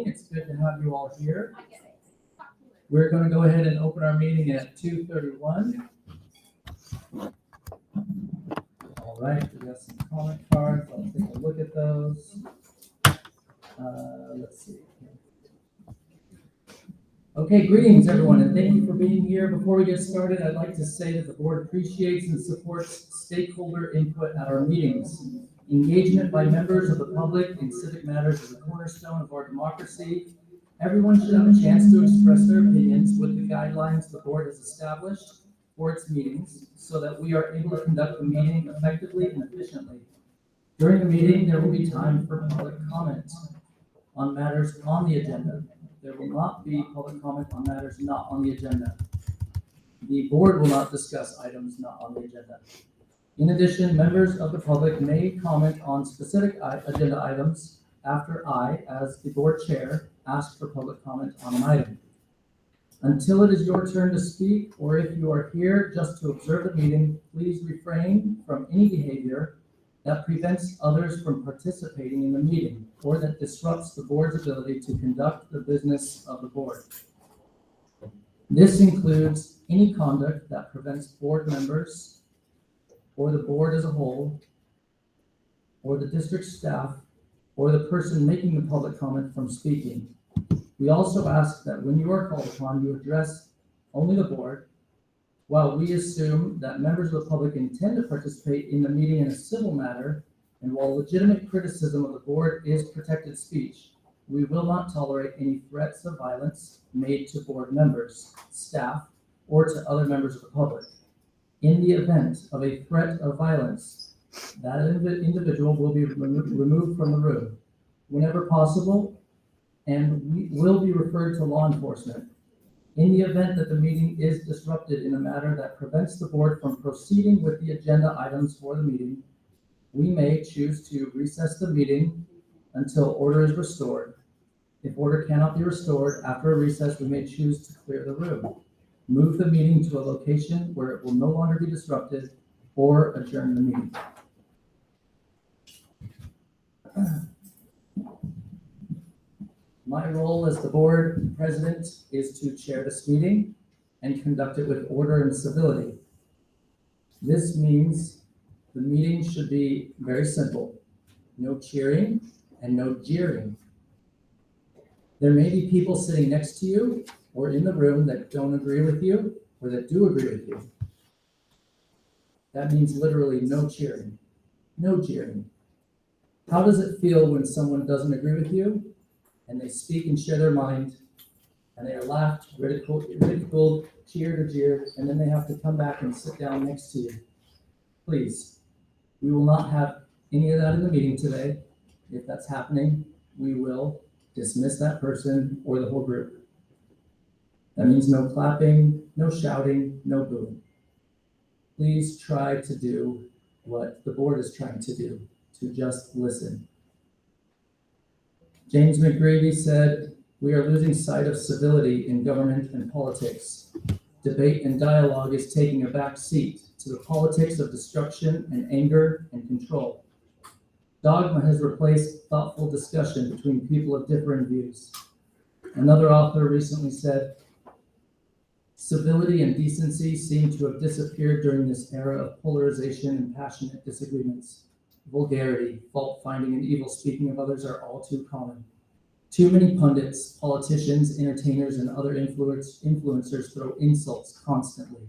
It's good to have you all here. We're going to go ahead and open our meeting at 2:31. All right, we got some comment cards. I'll take a look at those. Let's see. Okay, greetings everyone, and thank you for being here. Before we get started, I'd like to say that the board appreciates and supports stakeholder input at our meetings. Engagement by members of the public in civic matters is a cornerstone of our democracy. Everyone should have a chance to express their opinions with the guidelines the board has established for its meetings so that we are able to conduct the meeting effectively and efficiently. During the meeting, there will be time for public comment on matters on the agenda. There will not be public comment on matters not on the agenda. The board will not discuss items not on the agenda. In addition, members of the public may comment on specific agenda items after I, as the board chair, ask for public comment on an item. Until it is your turn to speak, or if you are here just to observe the meeting, please refrain from any behavior that prevents others from participating in the meeting or that disrupts the board's ability to conduct the business of the board. This includes any conduct that prevents board members or the board as a whole, or the district staff, or the person making the public comment from speaking. We also ask that when you are called upon, you address only the board. While we assume that members of the public intend to participate in the meeting in a civil matter, and while legitimate criticism of the board is protected speech, we will not tolerate any threats of violence made to board members, staff, or to other members of the public. In the event of a threat of violence, that individual will be removed from the room whenever possible, and we will be referred to law enforcement. In the event that the meeting is disrupted in a manner that prevents the board from proceeding with the agenda items for the meeting, we may choose to recess the meeting until order is restored. If order cannot be restored after a recess, we may choose to clear the room, move the meeting to a location where it will no longer be disrupted, or adjourn the meeting. My role as the board president is to chair this meeting and conduct it with order and civility. This means the meeting should be very simple. No cheering and no jeering. There may be people sitting next to you or in the room that don't agree with you or that do agree with you. That means literally no cheering, no jeering. How does it feel when someone doesn't agree with you and they speak and share their mind and they are laughed, ridiculed, cheered or jeered, and then they have to come back and sit down next to you? Please, we will not have any of that in the meeting today. If that's happening, we will dismiss that person or the whole group. That means no clapping, no shouting, no booing. Please try to do what the board is trying to do, to just listen. James McGrady said, "We are losing sight of civility in government and politics. Debate and dialogue is taking a back seat to the politics of destruction and anger and control. Dogma has replaced thoughtful discussion between people of differing views." Another author recently said, "Civility and decency seem to have disappeared during this era of polarization and passionate disagreements. Vulgarity, fault-finding, and evil speaking of others are all too common. Too many pundits, politicians, entertainers, and other influencers throw insults constantly.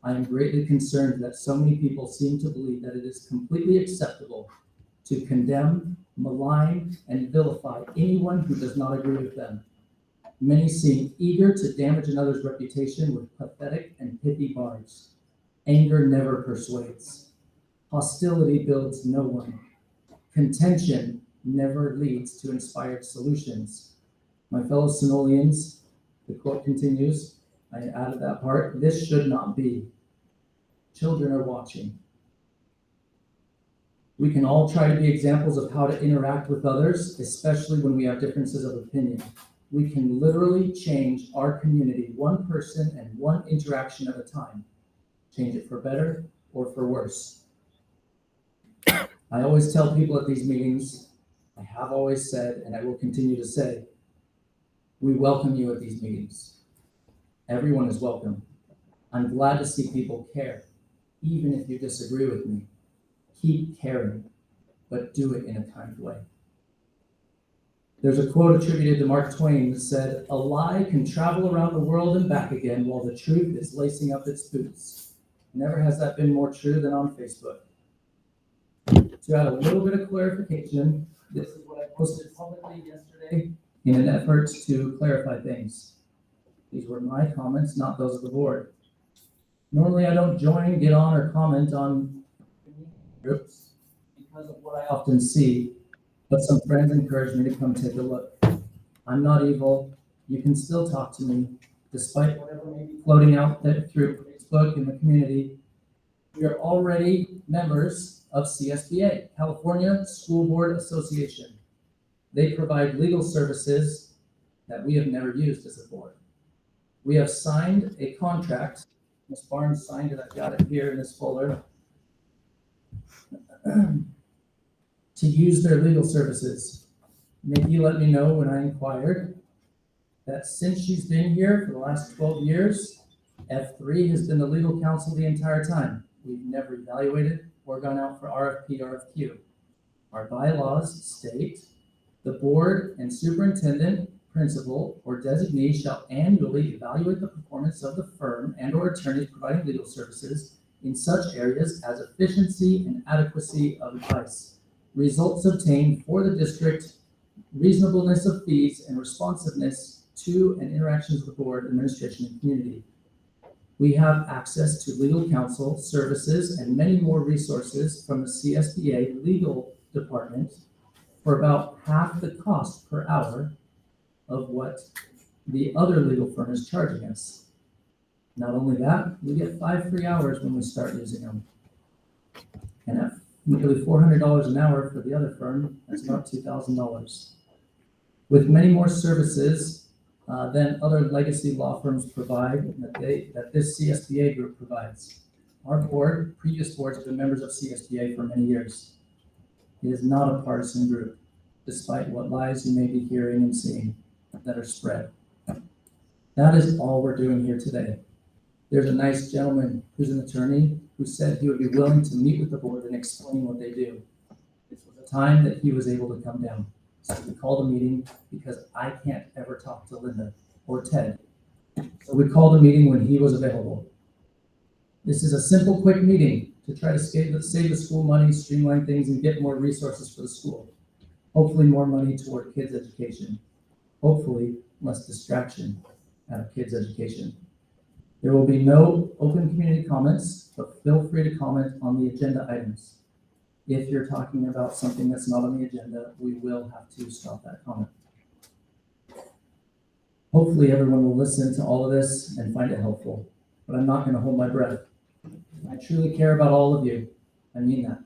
I am greatly concerned that so many people seem to believe that it is completely acceptable to condemn, malign, and vilify anyone who does not agree with them. Many seem eager to damage another's reputation with pathetic and pithy barbs. Anger never persuades. Hostility builds no one. Contention never leads to inspired solutions. My fellow Sunolians," the quote continues, I added that part, "this should not be. Children are watching." We can all try to be examples of how to interact with others, especially when we have differences of opinion. We can literally change our community one person and one interaction at a time. Change it for better or for worse. I always tell people at these meetings, I have always said, and I will continue to say, We welcome you at these meetings. Everyone is welcome. I'm glad to see people care, even if you disagree with me. Keep caring, but do it in a kind way. There's a quote attributed to Mark Twain that said, "A lie can travel around the world and back again while the truth is lacing up its boots." Never has that been more true than on Facebook. To add a little bit of clarification, this is what I posted publicly yesterday in an effort to clarify things. These were my comments, not those of the board. Normally, I don't join, get on, or comment on groups because of what I often see, but some friends encouraged me to come take a look. I'm not evil. You can still talk to me, despite whatever may be floating out there through Facebook and the community. We are already members of CSBA, California School Board Association. They provide legal services that we have never used as a board. We have signed a contract. Ms. Barnes signed it. I've got it here in this folder. To use their legal services. Miki let me know when I inquired that since she's been here for the last 12 years, F3 has been the legal counsel the entire time. We've never evaluated or gone out for RFP, RFQ. Our bylaws state the board and superintendent, principal, or designee shall annually evaluate the performance of the firm and or attorneys providing legal services in such areas as efficiency and adequacy of advice, results obtained for the district, reasonableness of fees, and responsiveness to and interactions with the board, administration, and community. We have access to legal counsel services and many more resources from the CSBA legal department for about half the cost per hour of what the other legal firm is charging us. Not only that, we get 5 free hours when we start using them. And at nearly $400 an hour for the other firm, that's about $2,000. With many more services than other legacy law firms provide, that this CSBA group provides. Our board, previous boards have been members of CSBA for many years. It is not a partisan group, despite what lies you may be hearing and seeing that are spread. That is all we're doing here today. There's a nice gentleman who's an attorney who said he would be willing to meet with the board and explain what they do. This was a time that he was able to come down. So we called a meeting because I can't ever talk to Linda or Ted. So we called a meeting when he was available. This is a simple, quick meeting to try to save the school money, streamline things, and get more resources for the school. Hopefully more money toward kids' education. Hopefully less distraction out of kids' education. There will be no open community comments, but feel free to comment on the agenda items. If you're talking about something that's not on the agenda, we will have to stop that comment. Hopefully everyone will listen to all of this and find it helpful, but I'm not going to hold my breath. I truly care about all of you. I mean that.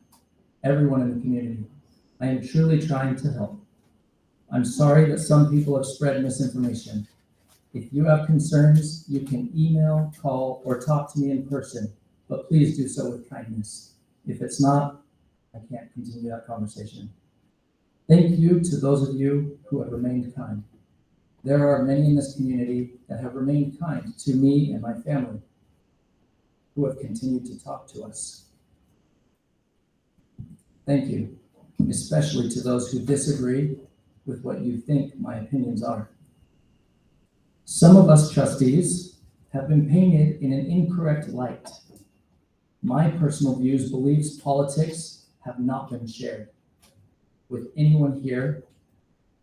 Everyone in the community. I am truly trying to help. I'm sorry that some people have spread misinformation. If you have concerns, you can email, call, or talk to me in person, but please do so with kindness. If it's not, I can't continue that conversation. Thank you to those of you who have remained kind. There are many in this community that have remained kind to me and my family, who have continued to talk to us. Thank you, especially to those who disagree with what you think my opinions are. Some of us trustees have been painted in an incorrect light. My personal views, beliefs, politics have not been shared with anyone here,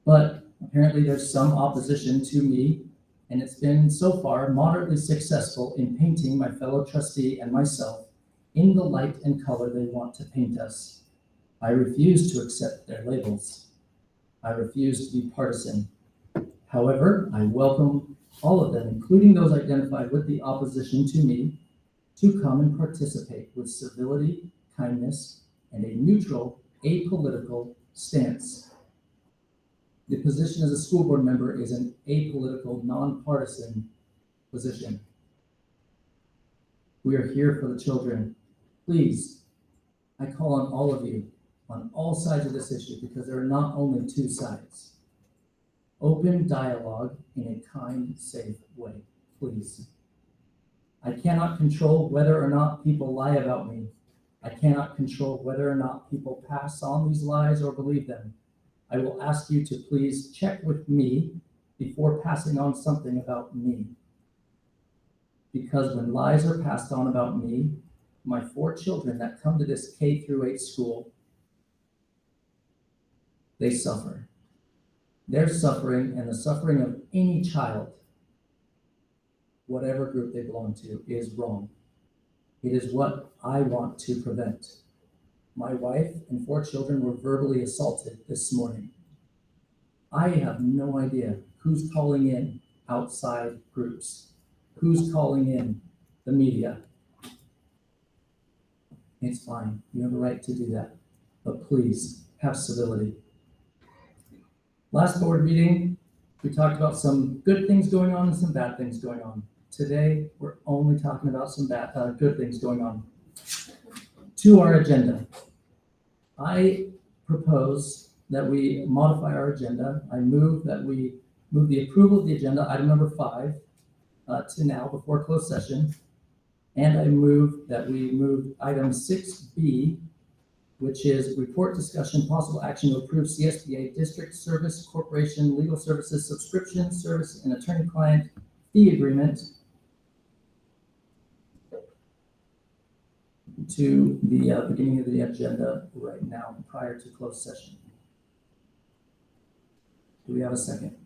but apparently there's some opposition to me, and it's been so far moderately successful in painting my fellow trustee and myself in the light and color they want to paint us. I refuse to accept their labels. I refuse to be partisan. However, I welcome all of them, including those identified with the opposition to me, to come and participate with civility, kindness, and a neutral, apolitical stance. The position as a school board member is an apolitical, nonpartisan position. We are here for the children. Please, I call on all of you on all sides of this issue because there are not only two sides. Open dialogue in a kind, safe way, please. I cannot control whether or not people lie about me. I cannot control whether or not people pass on these lies or believe them. I will ask you to please check with me before passing on something about me. Because when lies are passed on about me, my 4 children that come to this K-8 school, they suffer. Their suffering and the suffering of any child, whatever group they belong to, is wrong. It is what I want to prevent. My wife and 4 children were verbally assaulted this morning. I have no idea who's calling in outside groups, who's calling in the media. It's fine, you have a right to do that, but please have civility. Last board meeting, we talked about some good things going on and some bad things going on. Today, we're only talking about some good things going on. To our agenda, I propose that we modify our agenda. I move that we move the approval of the agenda, item number 5, to now before closed session. And I move that we move item 6B, which is report discussion, possible action to approve CSBA District Service Corporation Legal Services Subscription Service and Attorney-Client Fee Agreement, to the beginning of the agenda right now, prior to closed session. Do we have a second?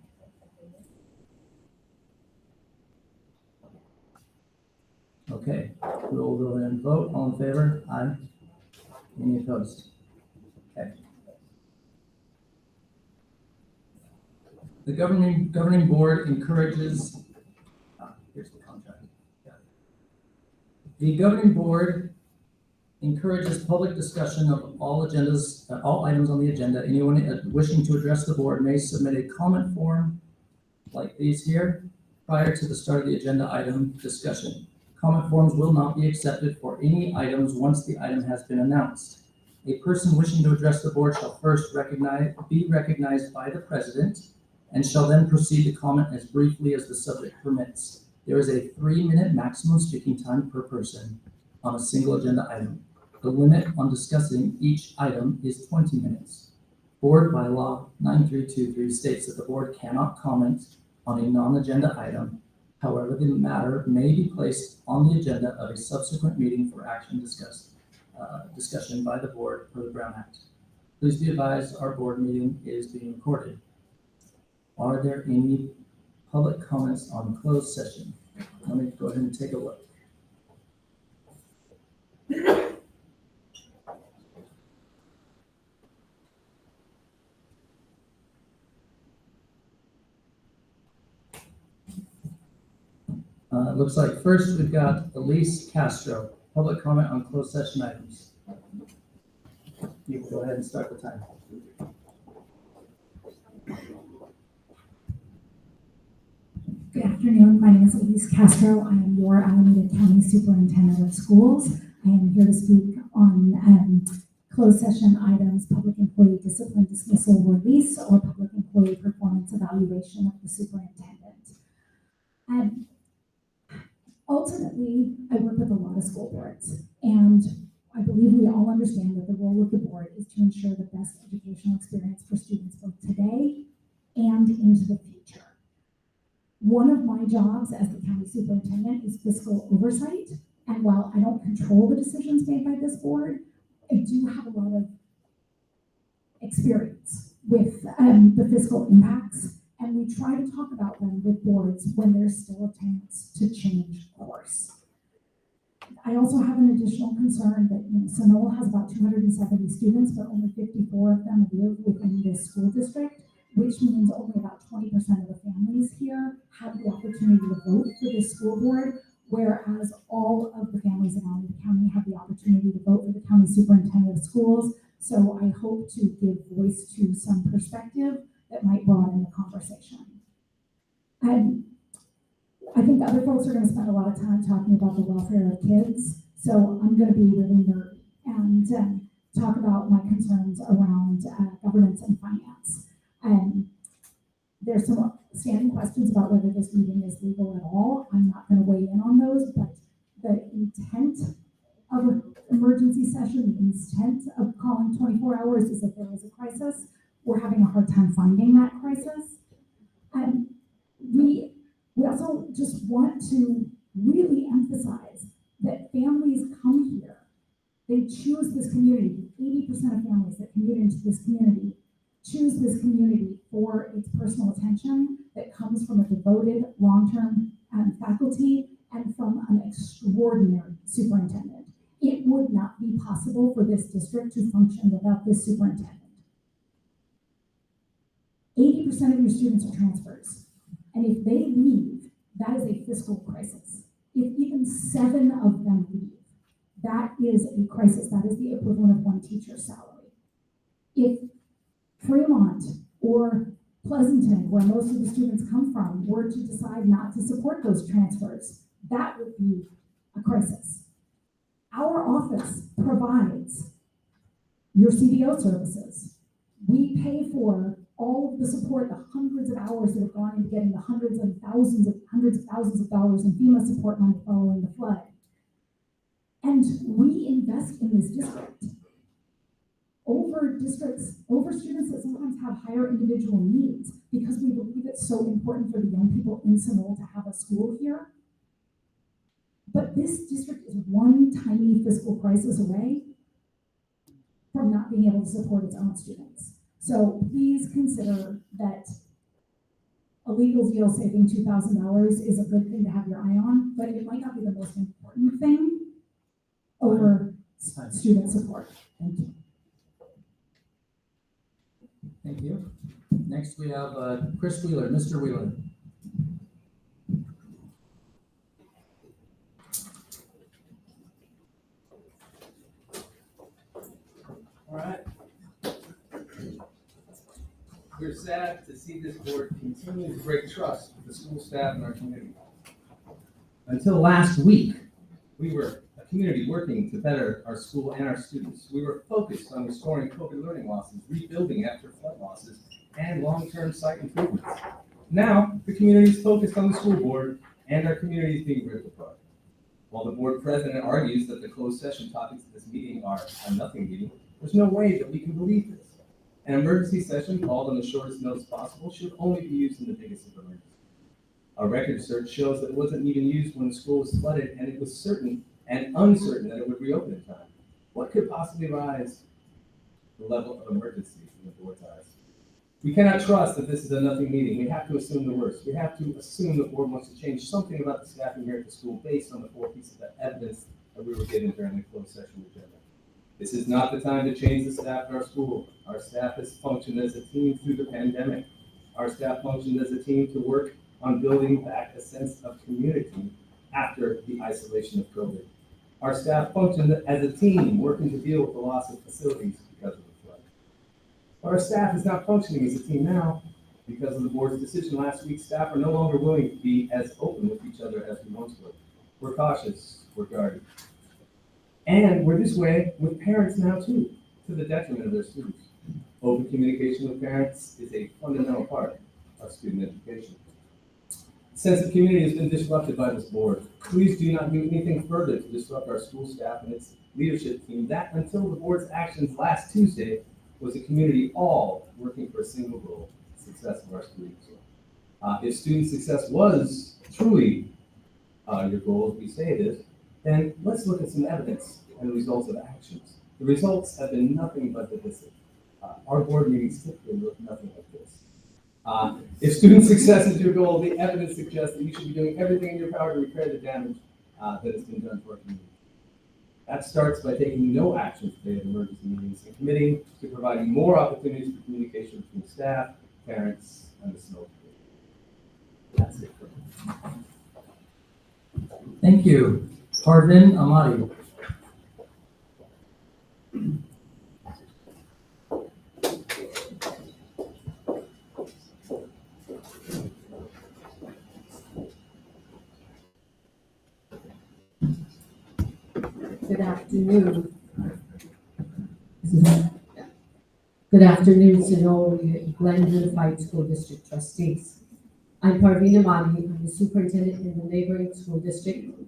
Okay, we'll go ahead and vote. All in favor? Aye. Any opposed? Okay. The governing board encourages, here's the contract. Yeah. The governing board encourages public discussion of all agendas, all items on the agenda. Anyone wishing to address the board may submit a comment form like these here prior to the start of the agenda item discussion. Comment forms will not be accepted for any items once the item has been announced. A person wishing to address the board shall first be recognized by the president and shall then proceed to comment as briefly as the subject permits. There is a 3-minute maximum speaking time per person on a single agenda item. The limit on discussing each item is 20 minutes. Board bylaw 9323 states that the board cannot comment on a non-agenda item. However, the matter may be placed on the agenda of a subsequent meeting for action discussion by the board per the Brown Act. Please be advised our board meeting is being recorded. Are there any public comments on closed session? Let me go ahead and take a look. It looks like first we've got Alysse Castro, public comment on closed session items. You can go ahead and start the time. Good afternoon. My name is Alysse Castro. I am your Alameda County Superintendent of Schools. I am here to speak on closed session items, public employee discipline, dismissal, release, or public employee performance evaluation of the superintendent. Ultimately, I work with a lot of school boards, and I believe we all understand that the role of the board is to ensure the best educational experience for students both today and into the future. One of my jobs as the county superintendent is fiscal oversight, and while I don't control the decisions made by this board, I do have a lot of experience with the fiscal impacts, and we try to talk about them with boards when there's still a chance to change course. I also have an additional concern that Sunol has about 270 students, but only 54 of them live within this school district, which means only about 20% of the families here have the opportunity to vote for this school board, whereas all of the families in Alameda County have the opportunity to vote for the county superintendent of schools. So I hope to give voice to some perspective that might broaden the conversation. I think other folks are going to spend a lot of time talking about the welfare of kids, so I'm going to be really nerdy and talk about my concerns around governance and finance. there's some standing questions about whether this meeting is legal at all. I'm not going to weigh in on those, but the intent of an emergency session, the intent of calling 24 hours is that there is a crisis. We're having a hard time finding that crisis. And we also just want to really emphasize that families come here. They choose this community. 80% of families that commute into this community choose this community for its personal attention that comes from a devoted long-term faculty and from an extraordinary superintendent. It would not be possible for this district to function without this superintendent. 80% of your students are transfers. And if they leave, that is a fiscal crisis. If even 7 of them leave, that is a crisis. That is the equivalent of 1 teacher's salary. If Fremont or Pleasanton, where most of the students come from, were to decide not to support those transfers, that would be a crisis. Our office provides your CBO services. We pay for all of the support, the hundreds of hours that have gone into getting the hundreds of thousands of dollars in FEMA support money following the flood. And we invest in this district over students that sometimes have higher individual needs because we believe it's so important for the young people in Sunol to have a school here. But this district is one tiny fiscal crisis away from not being able to support its own students. So please consider that a legal deal saving $2,000 is a good thing to have your eye on, but it might not be the most important thing over student support. Thank you. Thank you. Next we have Chris Wheeler. Mr. Wheeler. All right. We're sad to see this board continue to break trust with the school staff and our community. Until last week, we were a community working to better our school and our students. We were focused on restoring COVID learning losses, rebuilding after flood losses, and long-term site improvements. Now, the community is focused on the school board and our community is being ripped apart. While the board president argues that the closed session topics of this meeting are a nothing meeting, there's no way that we can believe this. An emergency session called on the shortest notice possible should only be used in the biggest of emergencies. Our record search shows that it wasn't even used when the school was flooded, and it was certain and uncertain that it would reopen in time. What could possibly rise the level of emergency in the board's eyes? We cannot trust that this is a nothing meeting. We have to assume the worst. We have to assume the board wants to change something about the staffing here at the school based on the 4 pieces of evidence that we were given during the closed session agenda. This is not the time to change the staff at our school. Our staff has functioned as a team through the pandemic. Our staff functioned as a team to work on building back a sense of community after the isolation of COVID. Our staff functioned as a team working to deal with the loss of facilities because of the flood. But our staff is not functioning as a team now because of the board's decision last week. Staff are no longer willing to be as open with each other as we once were. We're cautious, we're guarded. And we're this way with parents now too, to the detriment of their students. Open communication with parents is a fundamental part of student education. The sense of community has been disrupted by this board. Please do not do anything further to disrupt our school staff and its leadership team. That, until the board's actions last Tuesday, was a community all working for a single goal, the success of our students. If student success was truly your goal, as we say it is, then let's look at some evidence and the results of actions. The results have been nothing but divisive. Our board meetings typically look nothing like this. If student success is your goal, the evidence suggests that you should be doing everything in your power to repair the damage that has been done to our community. That starts by taking no action today at emergency meetings and committing to providing more opportunities for communication between staff, parents, and the Sunol community. That's it for me. Thank you. Parvin, Ahmadi. Good afternoon. Good Good afternoon, Sunol Glen Unified School District trustees. I'm Parvin Ahmadi. I'm the superintendent in the neighboring school district,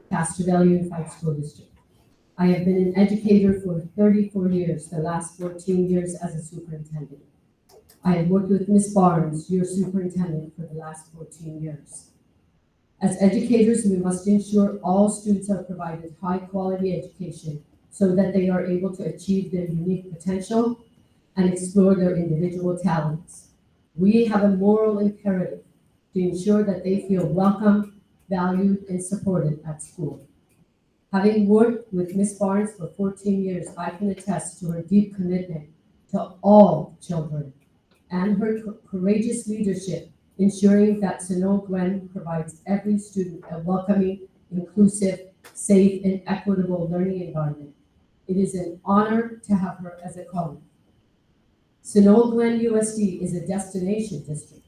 Castro Unified School District. I have been an educator for 34 years, the last 14 years as a superintendent. I have worked with Ms. Barnes, your superintendent, for the last 14 years. As educators, we must ensure all students are provided high-quality education so that they are able to achieve their unique potential and explore their individual talents. We have a moral imperative to ensure that they feel welcome, valued, and supported at school. Having worked with Ms. Barnes for 14 years, I can attest to her deep commitment to all children and her courageous leadership, ensuring that Sunol Glen provides every student a welcoming, inclusive, safe, and equitable learning environment. It is an honor to have her as a colleague. Sunol Glen USD is a destination district.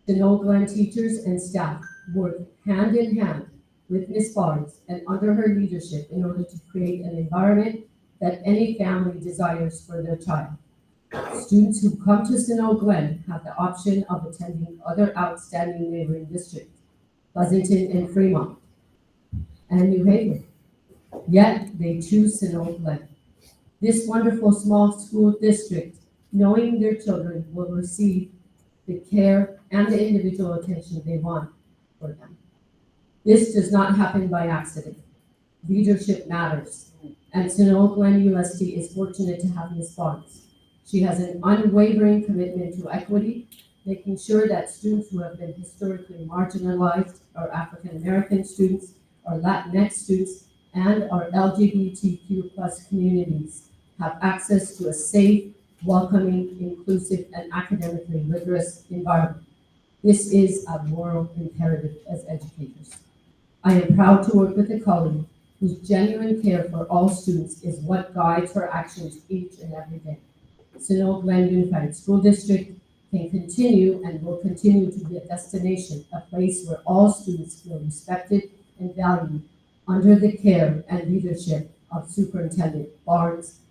Sunol Glen teachers and staff work hand in hand with Ms. Barnes and under her leadership in order to create an environment that any family desires for their child. Students who come to Sunol Glen have the option of attending other outstanding neighboring districts, Pleasanton and Fremont, and New Haven. Yet they choose Sunol Glen. This wonderful small school district, knowing their children will receive the care and the individual attention they want for them. This does not happen by accident. Leadership matters, and Sunol Glen USD is fortunate to have Ms. Barnes. She has an unwavering commitment to equity, making sure that students who have been historically marginalized, our African American students, our Latinx students, and our LGBTQ plus communities have access to a safe, welcoming, inclusive, and academically rigorous environment. This is a moral imperative as educators. I am proud to work with a colleague whose genuine care for all students is what guides her actions each and every day. Sunol Glen Unified School District can continue and will continue to be a destination, a place where all students feel respected and valued under the care and leadership of Superintendent Barnes.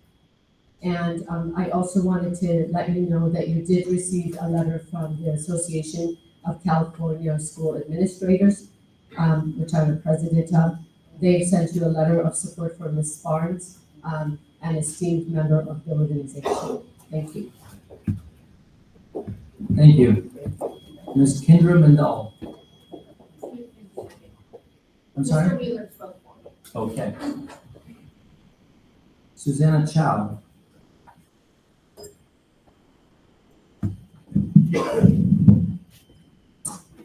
And I also wanted to let you know that you did receive a letter from the Association of California School Administrators, which I'm the president of. They sent you a letter of support for Ms. Barnes, an esteemed member of the organization. Thank you. Thank you. Ms. Kendra Mandel. I'm sorry? Mr. Wheeler spoke for me. Okay. Suzannah Chow.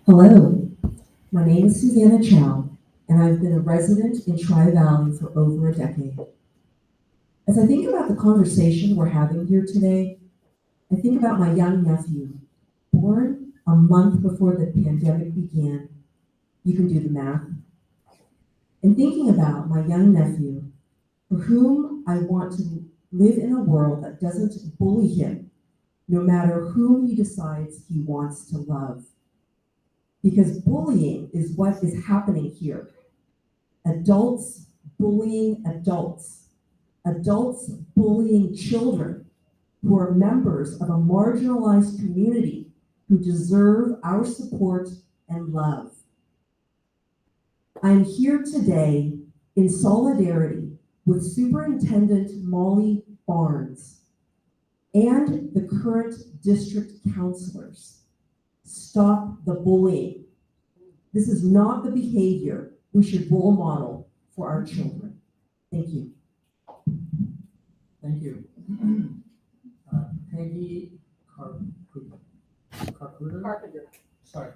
Hello, my name is Suzannah Chow, and I've been a resident in Tri-Valley for over a decade. As I think about the conversation we're having here today, I think about my young nephew, born a month before the pandemic began. You can do the math. And thinking about my young nephew, for whom I want to live in a world that doesn't bully him, no matter whom he decides he wants to love. Because bullying is what is happening here. Adults bullying adults. Adults bullying children who are members of a marginalized community who deserve our support and love. I'm here today in solidarity with Superintendent Molleen Barnes and the current district counselors. Stop the bullying. This is not the behavior we should role model for our children. Thank you. Thank you. Peggy Carpenter? Sorry.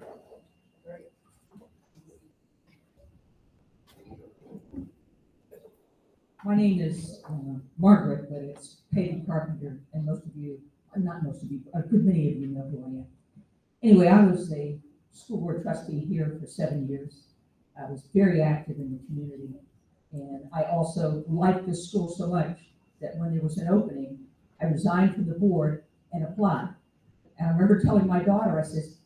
My name is Margaret, but it's Peggy Carpenter, and most of you, not most of you, a good many of you know who I am. Anyway, I was a school board trustee here for 7 years. I was very active in the community, and I also liked this school so much that when there was an opening, I resigned from the board and applied. And I remember telling my daughter, I says,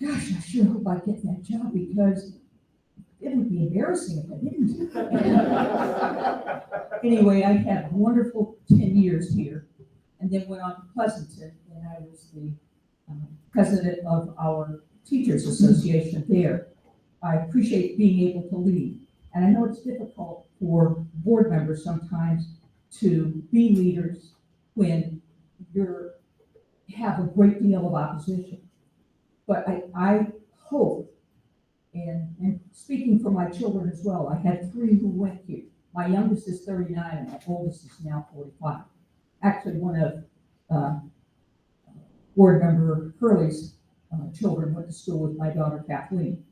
gosh, I sure hope I get that job because it would be embarrassing if I didn't. Anyway, I had wonderful 10 years here. and then went on to Pleasanton, and I was the president of our Teachers Association there. I appreciate being able to lead, and I know it's difficult for board members sometimes to be leaders when you have a great deal of opposition. But I hope, and speaking for my children as well, I had 3 who went here. My youngest is 39 and my oldest is now 45. Actually, one of board member Hurley's children went to school with my daughter Kathleen.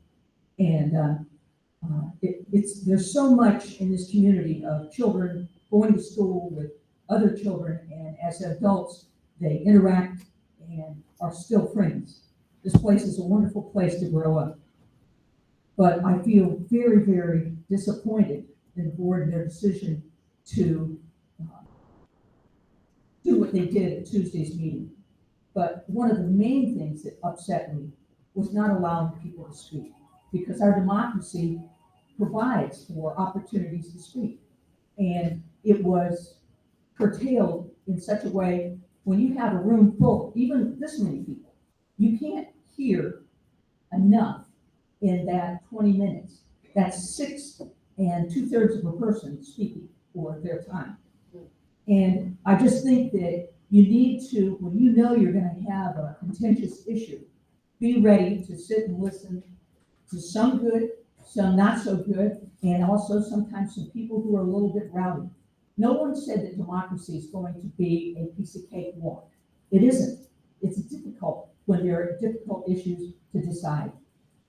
And there's so much in this community of children going to school with other children, and as adults, they interact and are still friends. This place is a wonderful place to grow up. But I feel very, very disappointed in the board and their decision to do what they did at Tuesday's meeting. But one of the main things that upset me was not allowing people to speak, because our democracy provides for opportunities to speak. And it was curtailed in such a way, when you have a room full, even this many people, you can't hear enough in that 20 minutes. That's 6 2/3 of a person speaking for their time. And I just think that you need to, when you know you're going to have a contentious issue, be ready to sit and listen to some good, some not so good, and also sometimes some people who are a little bit rowdy. No one said that democracy is going to be a piece of cake walk. It isn't. It's difficult when there are difficult issues to decide.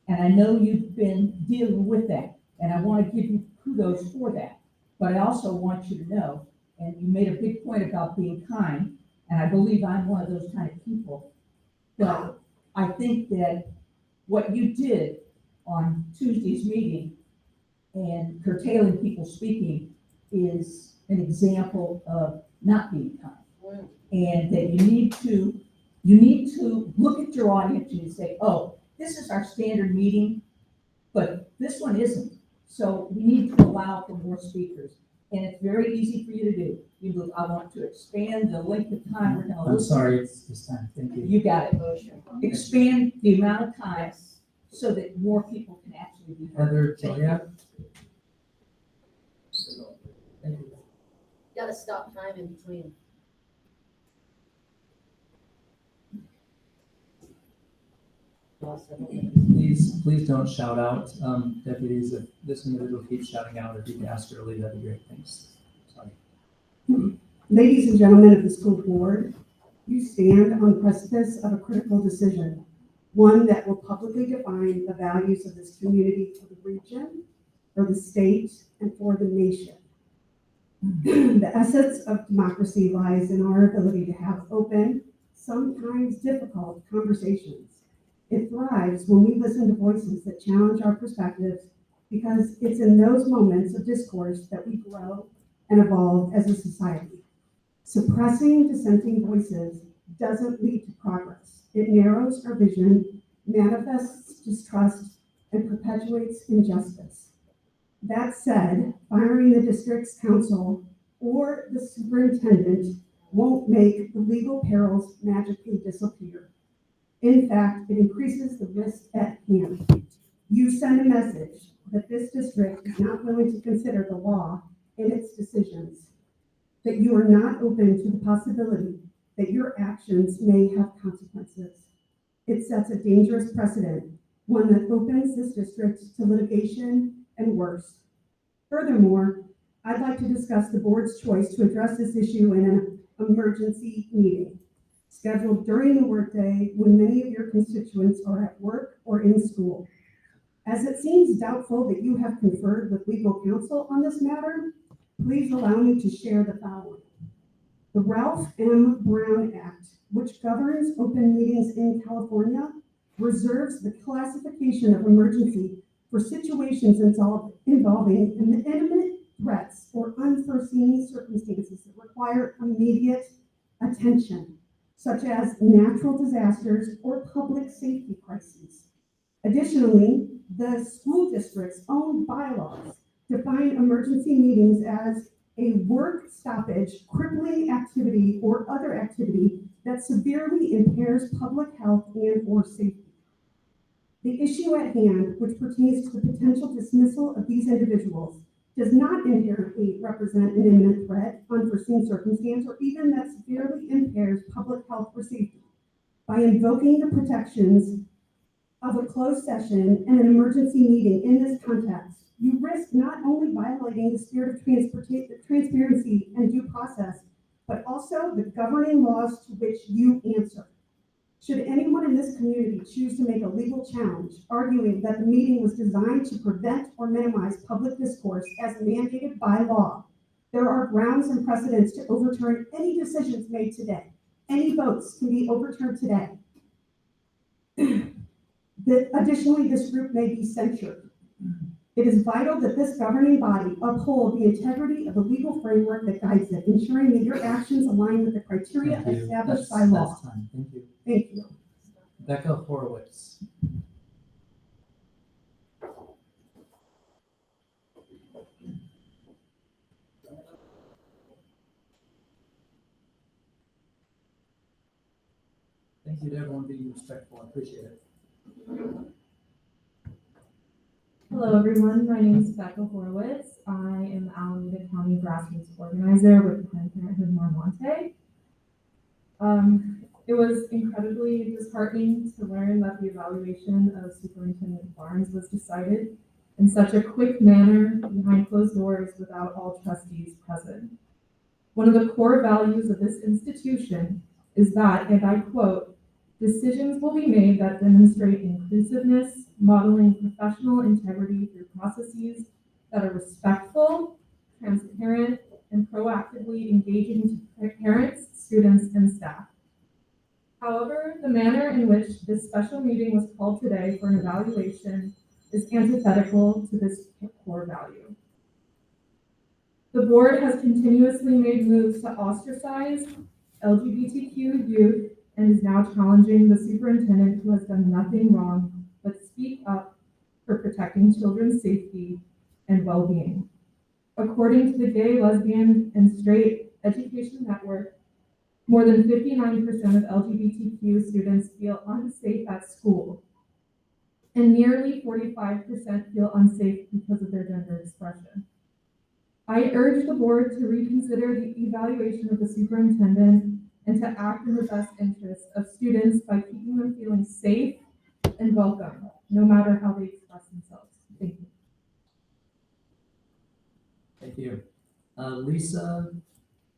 And I know you've been dealing with that, and I want to give you kudos for that. But I also want you to know, and you made a big point about being kind, and I believe I'm one of those kind of people, but I think that what you did on Tuesday's meeting and curtailing people speaking is an example of not being kind. And that you need to look at your audience and say, oh, this is our standard meeting, but this one isn't. So we need to allow for more speakers. And it's very easy for you to do. You go, I want to expand the length of time we're gonna I'm listen. sorry, it's time. Thank you. You got it. Expand the amount of time so that more people can actually be heard. Heather, Gioia? Thank you. Gotta stop time in between. Please don't shout out, deputies. If this individual keeps shouting out, if you can ask her to leave, that'd be great. Thanks. Sorry. Ladies and gentlemen of the school board, you stand on the precipice of a critical decision, one that will publicly define the values of this community for the region, for the state, and for the nation. The essence of democracy lies in our ability to have open, sometimes difficult conversations. It thrives when we listen to voices that challenge our perspectives, because it's in those moments of discourse that we grow and evolve as a society. Suppressing dissenting voices doesn't lead to progress. It narrows our vision, manifests distrust, and perpetuates injustice. That said, firing the district's council or the superintendent won't make the legal perils magically disappear. In fact, it increases the risk at hand. You send a message that this district is not willing to consider the law in its decisions, that you are not open to the possibility that your actions may have consequences. It sets a dangerous precedent, one that opens this district to litigation and worse. Furthermore, I'd like to discuss the board's choice to address this issue in an emergency meeting, scheduled during the workday when many of your constituents are at work or in school. As it seems doubtful that you have conferred with legal counsel on this matter, please allow me to share the following. The Ralph M. Brown Act, which governs open meetings in California, reserves the classification of emergency for situations involving imminent threats or unforeseen circumstances that require immediate attention, such as natural disasters or public safety crises. Additionally, the school district's own bylaws define emergency meetings as a work stoppage, crippling activity, or other activity that severely impairs public health and or safety. The issue at hand, which pertains to the potential dismissal of these individuals, does not inherently represent an imminent threat, unforeseen circumstance, or even that severely impairs public health or safety. By invoking the protections of a closed session and an emergency meeting in this context, you risk not only violating the spirit of transparency and due process, but also the governing laws to which you answer. Should anyone in this community choose to make a legal challenge, arguing that the meeting was designed to prevent or minimize public discourse as mandated by law, there are grounds and precedents to overturn any decisions made today. Any votes can be overturned today. Additionally, this group may be censured. It is vital that this governing body uphold the integrity of the legal framework that guides it, ensuring that your actions align with the criteria Thank you. established by That's law. time. Thank you. Thank you. Becca Horwitz. Thank you to everyone being respectful. I appreciate it. Hello, everyone. My name is Becca Horwitz. I am the Alameda County Grassroots organizer with Parenthood Marmonte. It was incredibly disheartening to learn that the evaluation of Superintendent Barnes was decided in such a quick manner behind closed doors without all trustees present. One of the core values of this institution is that, and I quote, "Decisions will be made that demonstrate inclusiveness, modeling professional integrity through processes that are respectful, transparent, and proactively engaging to parents, students, and staff." However, the manner in which this special meeting was called today for an evaluation is antithetical to this core value. The board has continuously made moves to ostracize LGBTQ youth and is now challenging the superintendent, who has done nothing wrong but speak up for protecting children's safety and well-being. According to the Gay, Lesbian, and Straight Education Network, more than 59% of LGBTQ students feel unsafe at school, and nearly 45% feel unsafe because of their gender expression. I urge the board to reconsider the evaluation of the superintendent and to act in the best interest of students by keeping them feeling safe and welcome, no matter how they express themselves. Thank you. Thank you. Lisa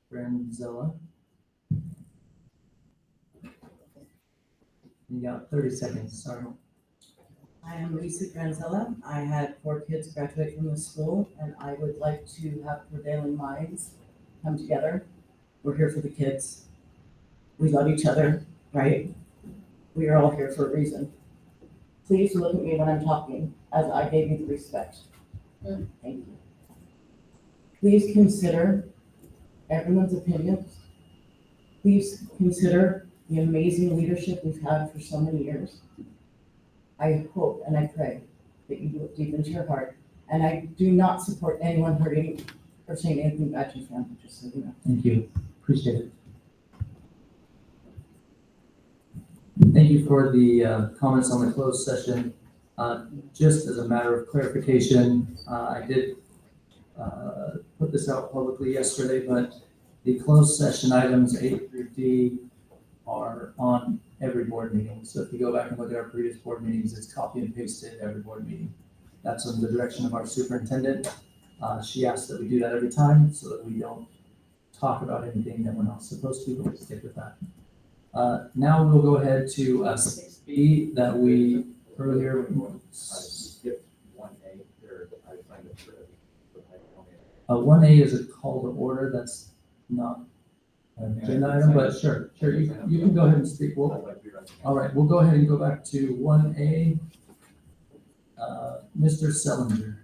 Granzella. You got 30 seconds, sorry. I am Lisa Granzella. I had 4 kids graduate from the school, and I would like to have prevailing minds come together. We're here for the kids. We love each other, right? We are all here for a reason. Please look at me when I'm talking, as I gave you the respect. Thank you. Please consider everyone's opinions. Please consider the amazing leadership we've had for so many years. I hope and I pray that you look deep into your heart. And I do not support anyone hurting or saying anything bad to your family, just so you know. Thank you. Appreciate it. Thank you for the comments on the closed session. Just as a matter of clarification, I did put this out publicly yesterday, but the closed session items A through D are on every board meeting. So if you go back and look at our previous board meetings, it's copy and pasted every board meeting. That's under the direction of our superintendent. She asks that we do that every time so that we don't talk about anything that we're not supposed to, but we'll stick with that. Now we'll go ahead to 6B that we earlier. Skipped 1A here. I signed up for it. 1A is a call to order. That's not an agenda item, but sure, you can go ahead and speak. All right, we'll go ahead and go back to 1A. Mr. Sellinger.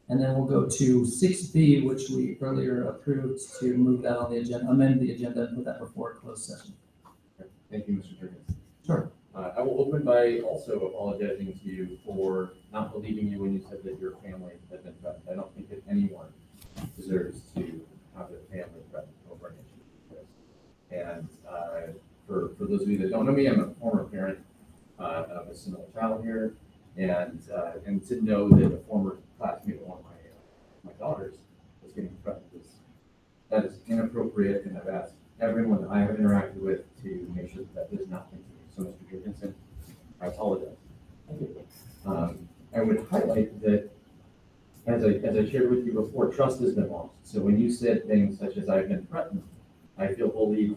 And then we'll go to 6B, which we earlier approved to move that on the agenda, amend the agenda and put that before closed session. Thank you, Mr. Jergensen. Sure. I will open by also apologizing to you for not believing you when you said that your family had been threatened. I don't think that anyone deserves to have their family threatened over an issue like this. And for those of you that don't know me, I'm a former parent of a Sunol child here, and to know that a former classmate of one of my daughters was getting threatened that is inappropriate, and I've asked everyone that I have interacted with to make sure that does not continue. So, Mr. Jergensen, I apologize. I would highlight that, as I shared with you before, trust has been lost. So when you said things such as "I've been threatened," I feel bullied,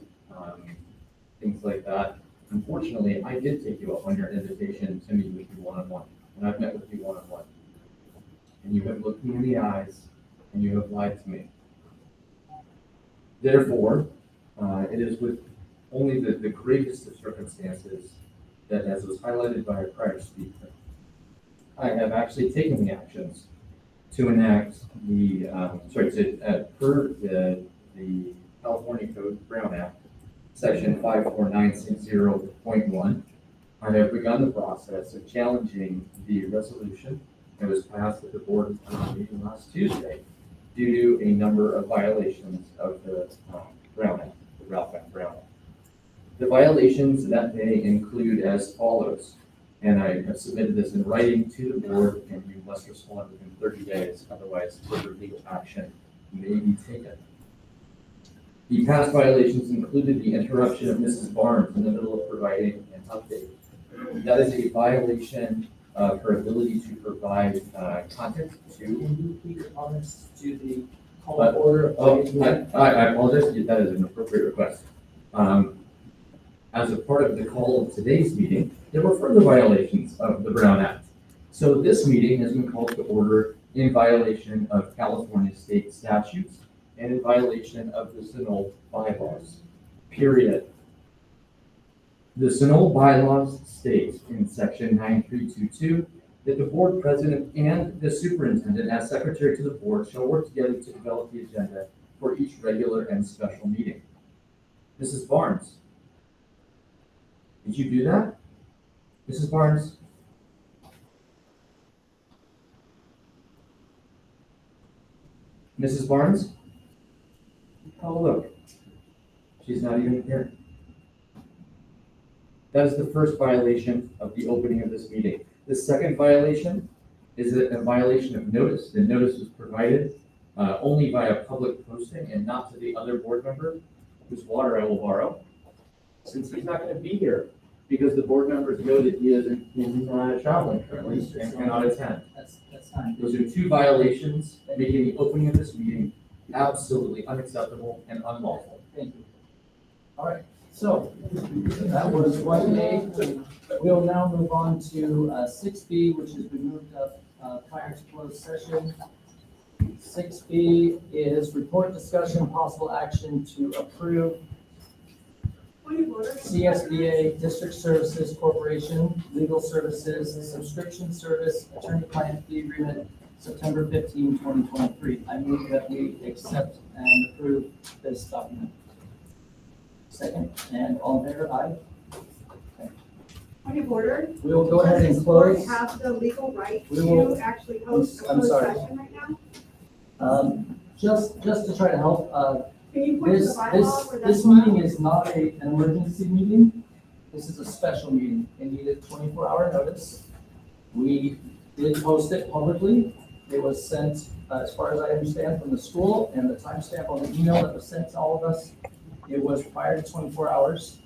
things like that. Unfortunately, I did take you up on your invitation to meet with you one-on-one, and I've met with you one-on-one. And you have looked me in the eyes, and you have lied to me. Therefore, it is with only the greatest of circumstances that, as was highlighted by a prior speaker, I have actually taken the actions to enact per the California Code Brown Act, Section 54960.1. I have begun the process of challenging the resolution that was passed at the board meeting last Tuesday due to a number of violations of the Brown Act, the Ralph M. Brown Act. The violations that may include as follows, and I have submitted this in writing to the board, and you must respond within 30 days, otherwise further legal action may be taken. The past violations included the interruption of Mrs. Barnes in the middle of providing an update. That is a violation of her ability to provide content to. Can you please comments to the call of order? I apologize, that is an appropriate request. As a part of the call of today's meeting, there were further violations of the Brown Act. So this meeting has been called to order in violation of California state statutes and in violation of the Sunol bylaws, period. The Sunol bylaws state in section 9322 that the board president and the superintendent as secretary to the board shall work together to develop the agenda for each regular and special meeting. Mrs. Barnes, did you do that? Mrs. Barnes? Mrs. Barnes? Oh, look. She's not even here. That is the first violation of the opening of this meeting. The second violation is a violation of notice. The notice was provided only via public posting and not to the other board member, whose water I will borrow, since he's not going to be here because the board members know that he is traveling currently and cannot attend. That's fine. Those are two violations making the opening of this meeting absolutely unacceptable and unlawful. Thank you. All right, so that was 1A. We'll now move on to 6B, which has been moved up prior to closed session. 6B is report, discussion, possible action to approve CSBA District Services Corporation Legal Services Subscription Service Attorney-Client Fee Agreement, September 15, 2023. I move that we accept and approve this document. Second, and all in favor, aye. Point of order. We will go ahead and Does this board close. have the legal right We will- to actually host a I'm closed sorry. session right now? Just to try to help, Can you point to the this bylaw where that's this meeting allowed? is not an emergency meeting. This is a special meeting. It needed 24-hour notice. We did post it publicly. It was sent, as far as I understand, from the school, and the timestamp on the email that was sent to all of us, it was prior to 24 hours.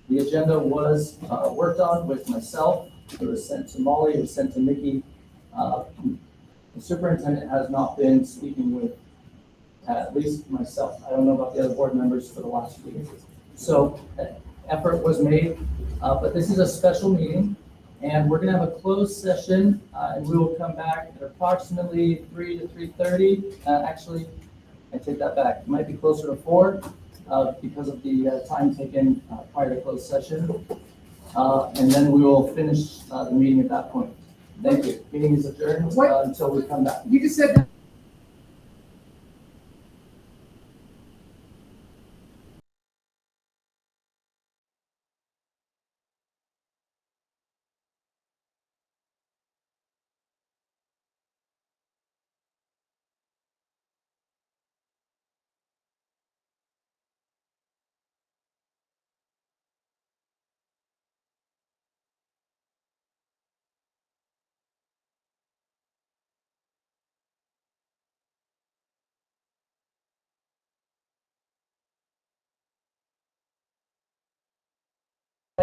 The agenda was worked on with myself. It was sent to Molly. It was sent to Miki. The superintendent has not been speaking with at least myself. I don't know about the other board members for the last week. So effort was made, but this is a special meeting, and we're gonna have a closed session, and we will come back at approximately 3 to 3:30. Actually, I take that back. It might be closer to 4 because of the time taken prior to closed session. And then we will finish the meeting at that point. Thank you. Meeting is adjourned until we come back. You just said that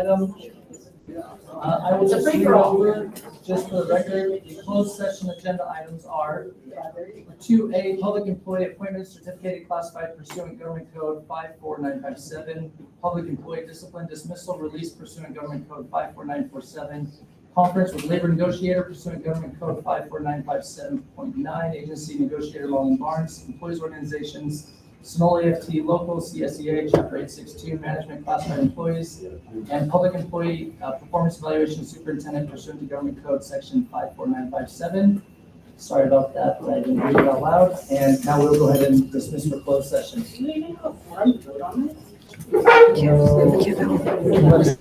Item. I will just read over, just for the record, the closed session agenda items are 2A, public employee appointment certificated classified pursuant government code 54957, public employee discipline dismissal release pursuant government code 54947, conference with labor negotiator pursuant government code 54957.9, agency negotiator Molleen Barnes, employees organizations, Sunol AFT local, CSEA, chapter 862, management classified employees, and public employee performance evaluation superintendent pursuant to government code section 54957. Sorry about that, but I didn't read it out loud. And now we'll go ahead and dismiss for closed session. No.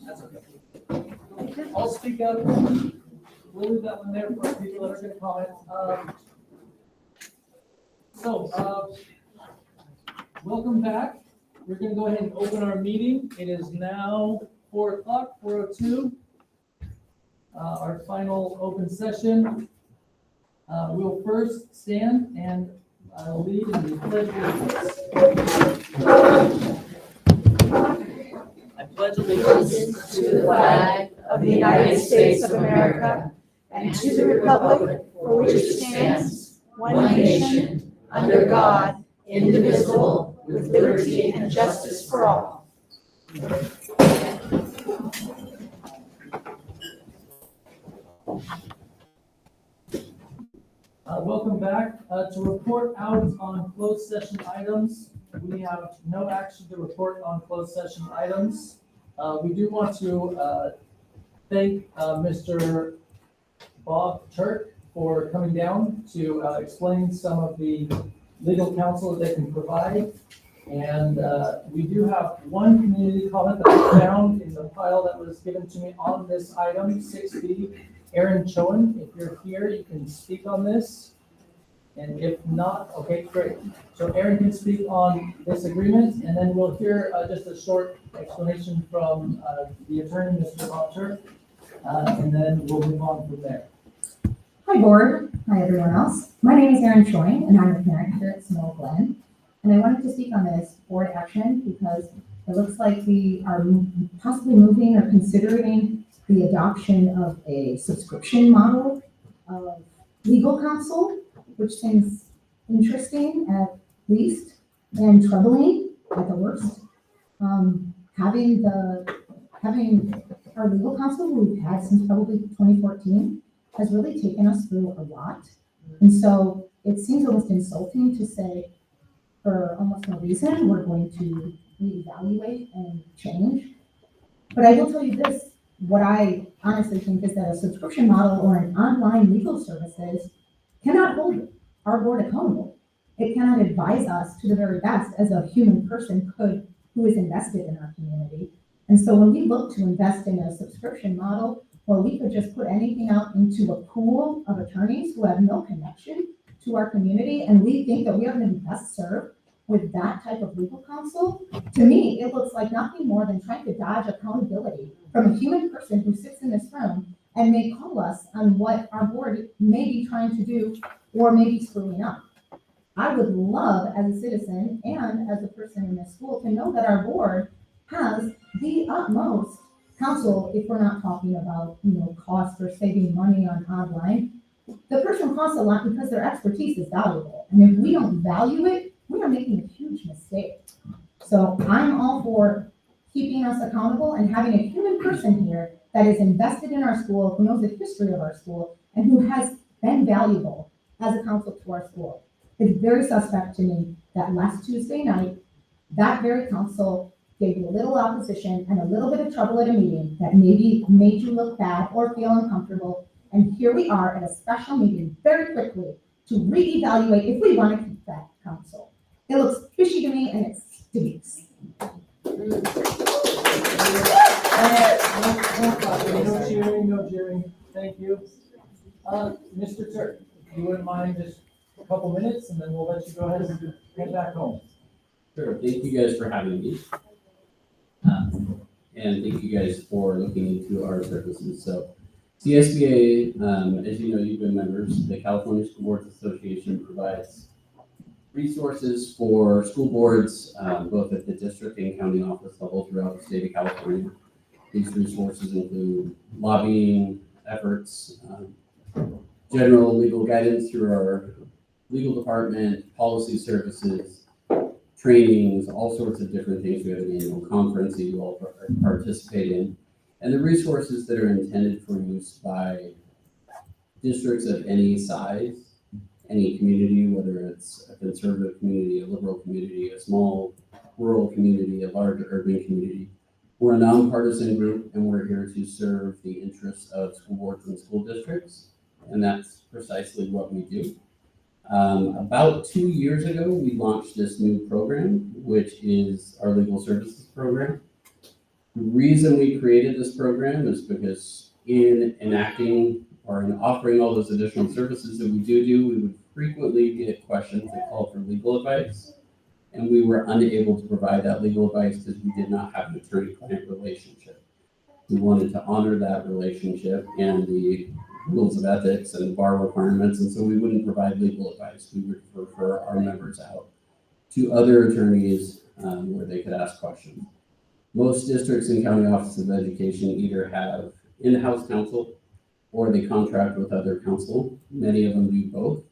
That's okay. I'll speak up. We'll leave that one there for people that are going to comment. Welcome back. We're going to go ahead and open our meeting. It is now 4 o'clock, 4:02. Our final open session. We'll first stand and lead in the pledge of allegiance. I pledge allegiance To the flag of the United States of America and to the republic for which it stands, one nation, under God, indivisible, with liberty and justice for all. Welcome back. To report out on closed session items, we have no action to report on closed session items. We do want to thank Mr. Bob Turk for coming down to explain some of the legal counsel that they can provide. And we do have one community comment that I found in the pile that was given to me on this item, 6B. Aaron Chowan, if you're here, you can speak on this. And if not, okay, great. So Aaron can speak on this agreement, and then we'll hear just a short explanation from the attorney, Mr. Bob Turk, and then we'll move on from there. Hi, board. Hi, everyone else. My name is Erin Choi, and I'm a parent here at Sunol Glen. And I wanted to speak on this board action because it looks like we are possibly moving or considering the adoption of a subscription model of legal counsel, which seems interesting at least and troubling at the worst. Having our legal counsel who we've had since probably 2014 has really taken us through a lot. And so it seems almost insulting to say for almost no reason, we're going to reevaluate and change. But I will tell you this, what I honestly think is that a subscription model or an online legal services cannot hold our board accountable. It cannot advise us to the very best as a human person could who is invested in our community. And so when we look to invest in a subscription model, or we could just put anything out into a pool of attorneys who have no connection to our community, and we think that we are going to be best served with that type of legal counsel, to me, it looks like nothing more than trying to dodge accountability from a human person who sits in this room and may call us on what our board may be trying to do or may be screwing up. I would love, as a citizen and as a person in this school, to know that our board has the utmost counsel if we're not talking about, cost or saving money on online. The person costs a lot because their expertise is valuable. And if we don't value it, we are making a huge mistake. So I'm all for keeping us accountable and having a human person here that is invested in our school, who knows the history of our school, and who has been valuable as a counsel to our school. It's very suspect to me that last Tuesday night, that very counsel gave you a little opposition and a little bit of trouble at a meeting that maybe made you look bad or feel uncomfortable. And here we are at a special meeting very quickly to reevaluate if we want to keep that counsel. It looks fishy to me and it stinks. No cheering. Thank you. Mr. Turk, if you wouldn't mind just a couple minutes, and then we'll let you go ahead and head back home. Sure. Thank you guys for having me. And thank you guys for looking into our services. So CSBA, as you know, you've been members, the California School Boards Association provides resources for school boards, both at the district and county office level throughout the state of California. These resources include lobbying efforts, general legal guidance through our legal department, policy services, trainings, all sorts of different things. We have an annual conference that you all participate in, and the resources that are intended for use by districts of any size, any community, whether it's a conservative community, a liberal community, a small rural community, a large urban community. We're a nonpartisan group, and we're here to serve the interests of school boards and school districts, and that's precisely what we do. About 2 years ago, we launched this new program, which is our legal services program. The reason we created this program is because in enacting or in offering all those additional services that we do, we would frequently get questions that called for legal advice. And we were unable to provide that legal advice because we did not have an attorney-client relationship. We wanted to honor that relationship and the rules of ethics and bar requirements, and so we wouldn't provide legal advice. We would refer our members out to other attorneys where they could ask questions. Most districts and county offices of education either have in-house counsel or they contract with other counsel. Many of them do both.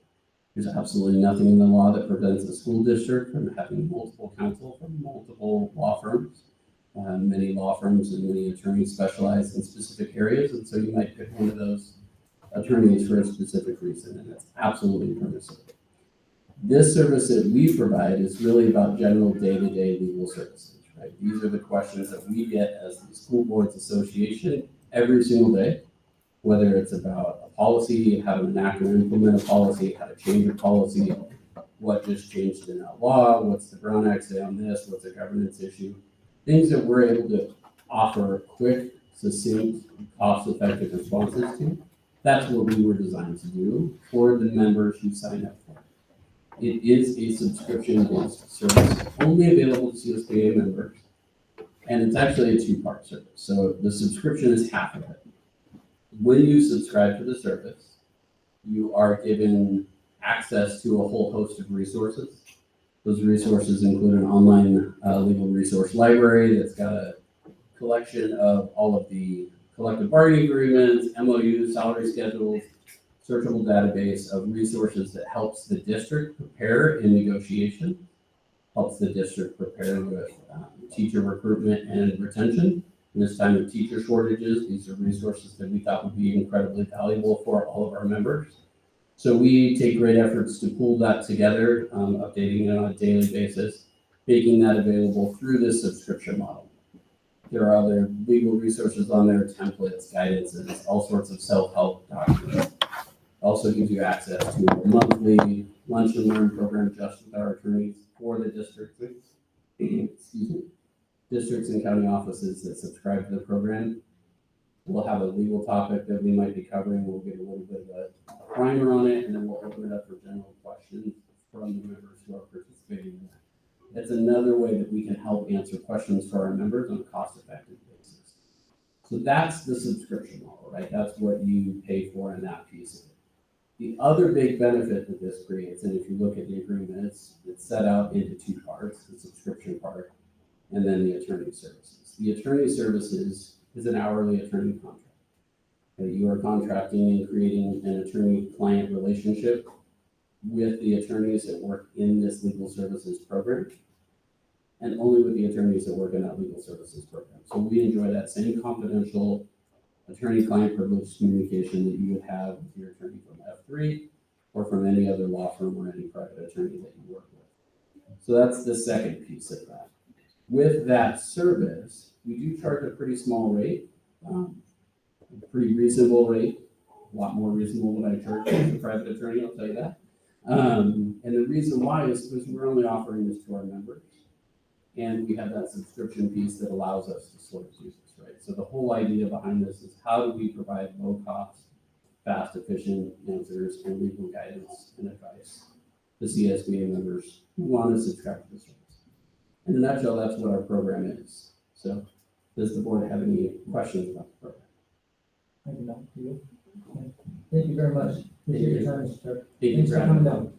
There's absolutely nothing in the law that prevents a school district from having multiple counsel from multiple law firms. Many law firms and many attorneys specialize in specific areas, and so you might pick one of those attorneys for a specific reason, and it's absolutely permissible. This service that we provide is really about general day-to-day legal services, right? These are the questions that we get as the School Boards Association every single day, whether it's about a policy, how to enact or implement a policy, how to change a policy, what just changed in that law, what's the Brown Act say on this, what's a governance issue, things that we're able to offer quick, succinct, cost-effective responses to. That's what we were designed to do for the members who sign up for it. It is a subscription-based service only available to CSBA members, and it's actually a two-part service. So the subscription is half of it. When you subscribe to the service, you are given access to a whole host of resources. Those resources include an online legal resource library that's got a collection of all of the collective bargaining agreements, MOUs, salary schedules, searchable database of resources that helps the district prepare in negotiation, helps the district prepare with teacher recruitment and retention. In this time of teacher shortages, these are resources that we thought would be incredibly valuable for all of our members. So we take great efforts to pull that together, updating it on a daily basis, making that available through this subscription model. There are other legal resources on there, templates, guidances, all sorts of self-help documents. Also gives you access to a monthly lunch and learn program just with our attorneys for the districts, districts and county offices that subscribe to the program. We'll have a legal topic that we might be covering. We'll get a little bit of a primer on it, and then we'll open it up for general questions from the members who are participating in that. It's another way that we can help answer questions for our members on a cost-effective basis. So that's the subscription model, right? That's what you pay for in that piece of it. The other big benefit that this creates, and if you look at the agreement, it's set out into two parts, the subscription part, and then the attorney services. The attorney services is an hourly attorney contract. You are contracting and creating an attorney-client relationship with the attorneys that work in this legal services program, and only with the attorneys that work in that legal services program. So we enjoy that same confidential attorney-client privileged communication that you would have with your attorney from F3 or from any other law firm or any private attorney that you work with. So that's the second piece of that. With that service, we do charge a pretty small rate, a pretty reasonable rate, a lot more reasonable than I charge as a private attorney, I'll tell you that. And the reason why is because we're only offering this to our members. And we have that subscription piece that allows us to sort of do this, right? So the whole idea behind this is how do we provide low cost, fast, efficient answers and legal guidance and advice to CSBA members who want to subscribe to the service. In a nutshell, that's what our program is. So does the board have any questions about the program? Thank you, Dr. Keel. Thank you very much. Appreciate your time, Mr. Chair. Thank you Thanks for for having coming me. down.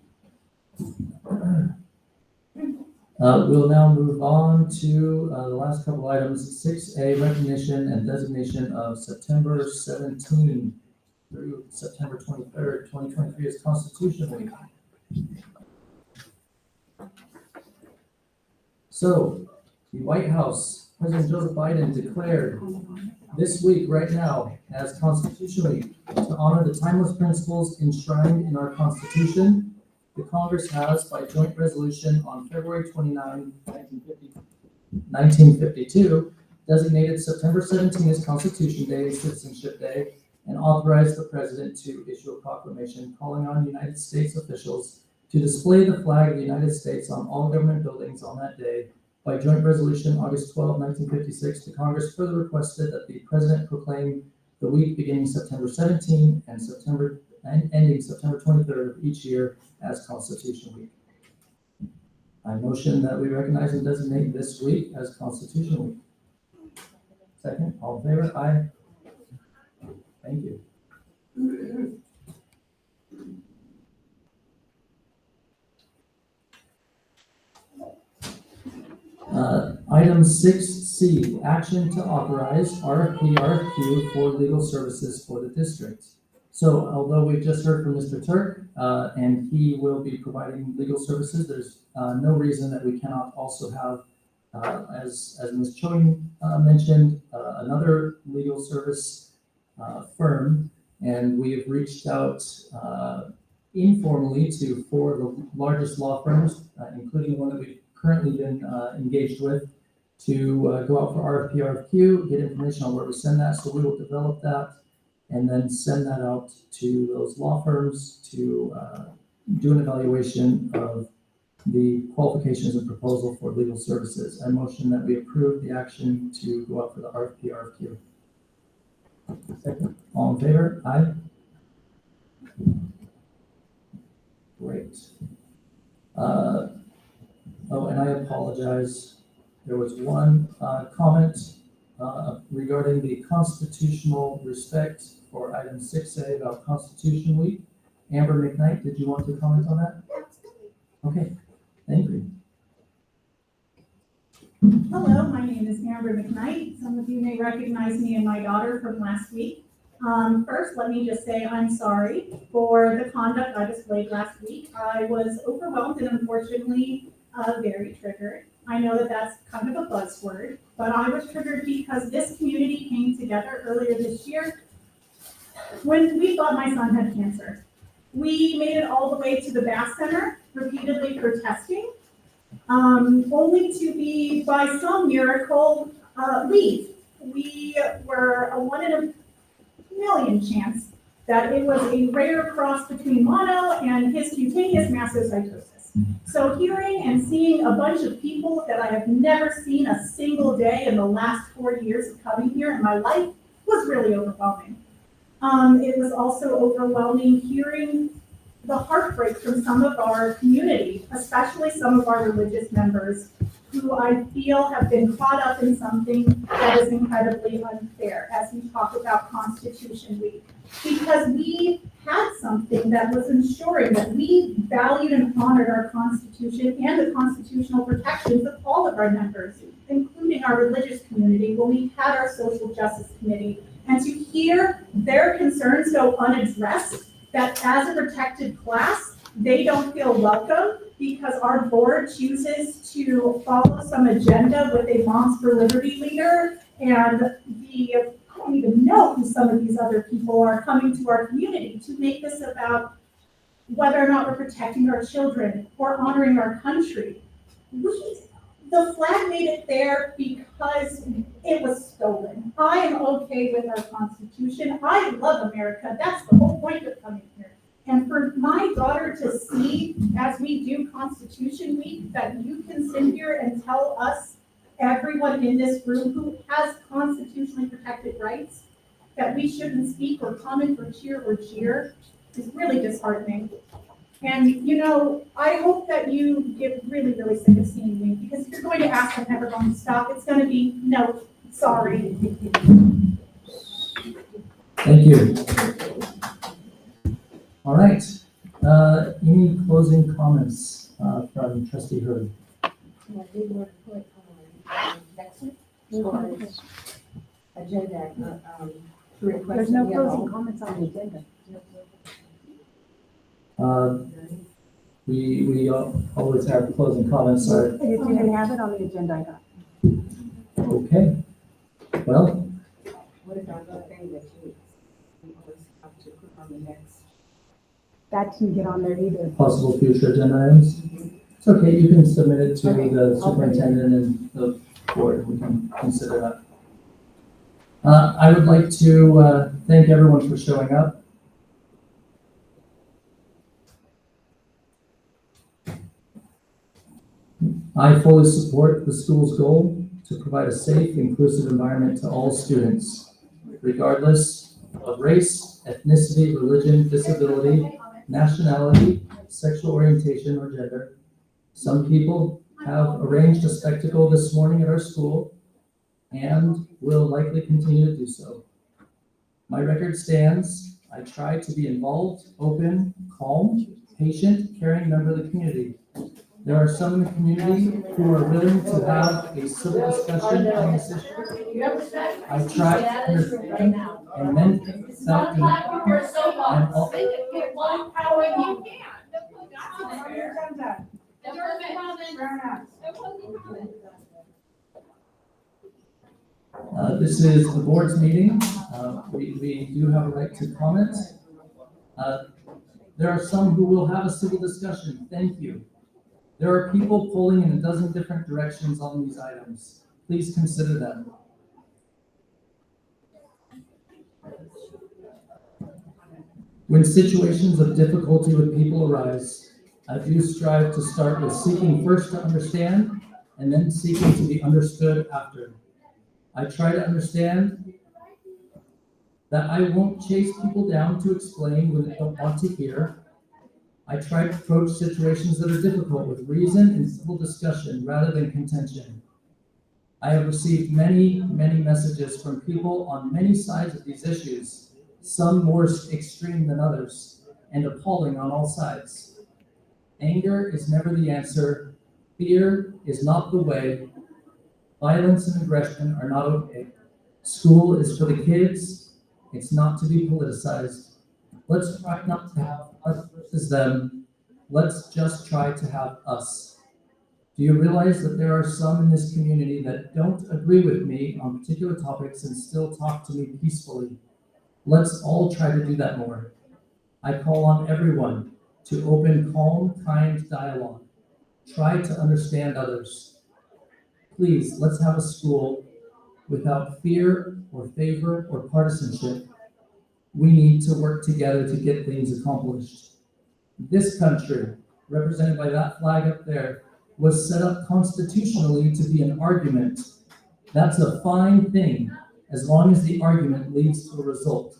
We'll now move on to the last couple items, 6A, recognition and designation of September 17 through September 23rd, 2023 as Constitution Week. So, the White House, President Joseph Biden declared this week, right now, as Constitution Week to honor the timeless principles enshrined in our Constitution. The Congress has, by joint resolution on February 29, 1952, designated September 17 as Constitution Day and Citizenship Day, and authorized the President to issue a proclamation calling on United States officials to display the flag of the United States on all government buildings on that day by joint resolution August 12, 1956, the Congress further requested that the president proclaim the week beginning September 17 and ending September 23rd of each year as Constitution Week. I motion that we recognize and designate this week as Constitution Week. Second, all in favor? Aye. Thank you. Item 6C, action to authorize RFQ for legal services for the district. So although we've just heard from Mr. Turk, and he will be providing legal services, there's no reason that we cannot also have, as Ms. Choi mentioned, another legal service firm, and we have reached out informally to 4 of the largest law firms, including one that we've currently been engaged with, to go out for RFQ, get information on where we send that. So we will develop that and then send that out to those law firms to do an evaluation of the qualifications and proposal for legal services. I motion that we approve the action to go out for the RFQ. Second, all in favor? Aye. Great. Oh, and I apologize. There was one comment regarding the constitutional respect for item 6A about Constitution Week. Amber McKnight, did you want to comment on that? Absolutely. Okay, thank you. Hello, my name is Amber McKnight. Some of you may recognize me and my daughter from last week. First, let me just say I'm sorry for the conduct I displayed last week. I was overwhelmed and unfortunately very triggered. I know that that's kind of a buzzword, but I was triggered because this community came together earlier this year when we thought my son had cancer. We made it all the way to the Bass Center repeatedly for testing, only to be, by some miracle, leave. We were a 1 in a million chance that it was a rare cross between mono and his cutaneous mastocytosis. So hearing and seeing a bunch of people that I have never seen a single day in the last 4 years of coming here in my life was really overwhelming. It was also overwhelming hearing the heartbreak from some of our community, especially some of our religious members, who I feel have been caught up in something that is incredibly unfair as we talk about Constitution Week. Because we had something that was ensuring that we valued and honored our Constitution and the constitutional protections of all of our members, including our religious community, when we had our social justice committee. And to hear their concerns go unaddressed, that as a protected class, they don't feel welcome because our board chooses to follow some agenda with a Moms for Liberty leader, and I don't even know who some of these other people are coming to our community to make this about whether or not we're protecting our children or honoring our country. The flag made it there because it was stolen. I am okay with our Constitution. I love America. That's the whole point of coming here. And for my daughter to see, as we do Constitution Week, that you can sit here and tell us, everyone in this room who has constitutionally protected rights, that we shouldn't speak or comment or cheer is really disheartening. And, you know, I hope that you get really, really sick of seeing me, because if you're going to ask, I'm never going to stop. It's going to be, no, sorry. Thank you. All right. Any closing comments from Trustee Hurley? Next one, agenda, to request. There's no closing comments on the agenda. We always have closing comments. So If you didn't have it on the agenda, I got. okay. Well, What about the thing that you always have to put on the next? That didn't get on there either. possible future agenda items. It's okay. You can submit it to the superintendent and the board. We can consider that. I would like to thank everyone for showing up. I fully support the school's goal to provide a safe, inclusive environment to all students, regardless of race, ethnicity, religion, disability, nationality, sexual orientation, or gender. Some people have arranged a spectacle this morning at our school and will likely continue to do so. My record stands. I try to be involved, open, calm, patient, caring member of the community. There are some in the community who are willing to have a civil discussion on this issue. I try to understand and then without being. I'm all- This is the board's meeting. We do have a right to comment. There are some who will have a civil discussion. Thank you. There are people pulling in a dozen different directions on these items. Please consider them. When situations of difficulty with people arise, I do strive to start with seeking first to understand and then seeking to be understood after. I try to understand that I won't chase people down to explain when they don't want to hear. I try to approach situations that are difficult with reason and civil discussion rather than contention. I have received many messages from people on many sides of these issues, some more extreme than others, and appalling on all sides. Anger is never the answer. Fear is not the way. Violence and aggression are not okay. School is for the kids. It's not to be politicized. Let's try not to have us versus them. Let's just try to have us. Do you realize that there are some in this community that don't agree with me on particular topics and still talk to me peacefully? Let's all try to do that more. I call on everyone to open calm, kind dialogue. Try to understand others. Please, let's have a school without fear or favor or partisanship. We need to work together to get things accomplished. This country, represented by that flag up there, was set up constitutionally to be an argument. That's a fine thing, as long as the argument leads to a result.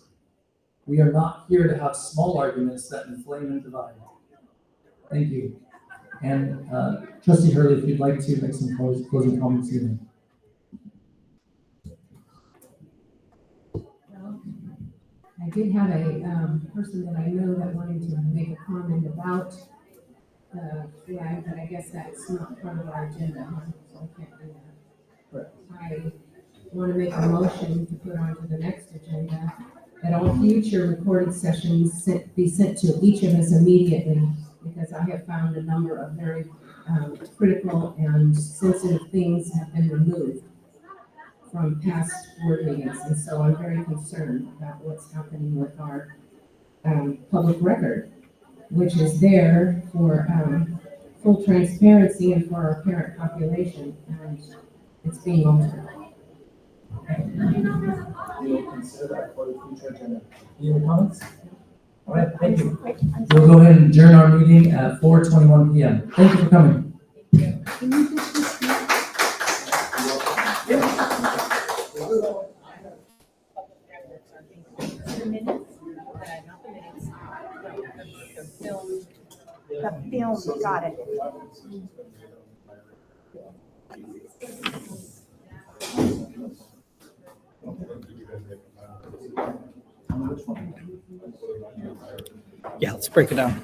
We are not here to have small arguments that inflame and divide. Thank you. And Trustee Hurley, if you'd like to make some closing comments here. I did have a person that I know that wanted to make a comment about flag, but I guess that's not part of our agenda, so I can't do that. I want to make a motion to put onto the next agenda that all future recorded sessions be sent to each of us immediately, because I have found a number of very critical and sensitive things have been removed from past board meetings, and so I'm very concerned about what's happening with our public record, which is there for full transparency and for our parent population, and it's being altered. We will consider that for the future agenda. Any other comments? All right, thank you. We'll go ahead and adjourn our meeting at 4:21 p.m. Thank you for coming. The film, got it. Yeah, let's break it down.